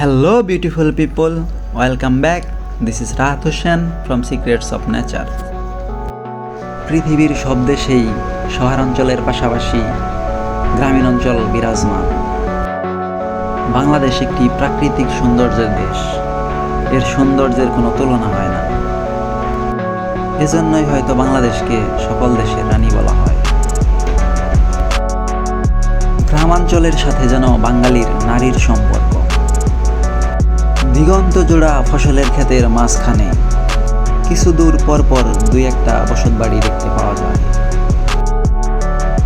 Hello beautiful people, welcome back. This is Rahat Hussain from Secrets of Nature. পৃথিবীর সব দেশেই শহরাঞ্চলের পাশাপাশি গ্রামীণ অঞ্চল বিরাজমান। বাংলাদেশ একটি প্রাকৃতিক সৌন্দর্যের দেশ। এর সৌন্দর্যের কোনো তুলনা হয় না। এজন্যই হয়তো বাংলাদেশকে সকল দেশের রানী বলা হয়। গ্রামাঞ্চলের সাথে যেন বাঙালির নারীর সম্পর্ক। দিগন্ত জোড়া ফসলের ক্ষেতের মাঝখানে কিছু দূর পরপর দুই একটা বসতবাড়ি দেখতে পাওয়া যায়।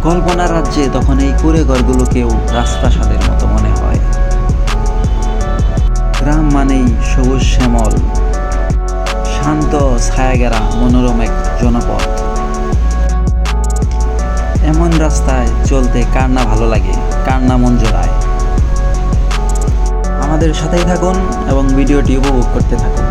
কল্পনা রাজ্যে তখন এই কুঁড়ে ঘরগুলোকেও রাজপ্রাসাদের মতো মনে হয়। গ্রাম মানেই সবুজ শ্যামল, শান্ত ছায়াঘেরা মনোরম এক জনপদ। এমন রাস্তায় চলতে কার না ভালো লাগে, কার না মন জোড়ায়। আমাদের সাথেই থাকুন এবং ভিডিওটি উপভোগ করতে থাকুন।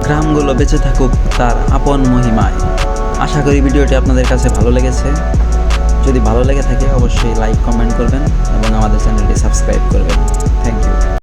গ্রামগুলো বেঁচে থাকুক তার আপন মহিমায়। আশা করি ভিডিওটি আপনাদের কাছে ভালো লেগেছে। যদি ভালো লেগে থাকে অবশ্যই লাইক কমেন্ট করবেন এবং আমাদের চ্যানেলটি সাবস্ক্রাইব করবেন। Thank you.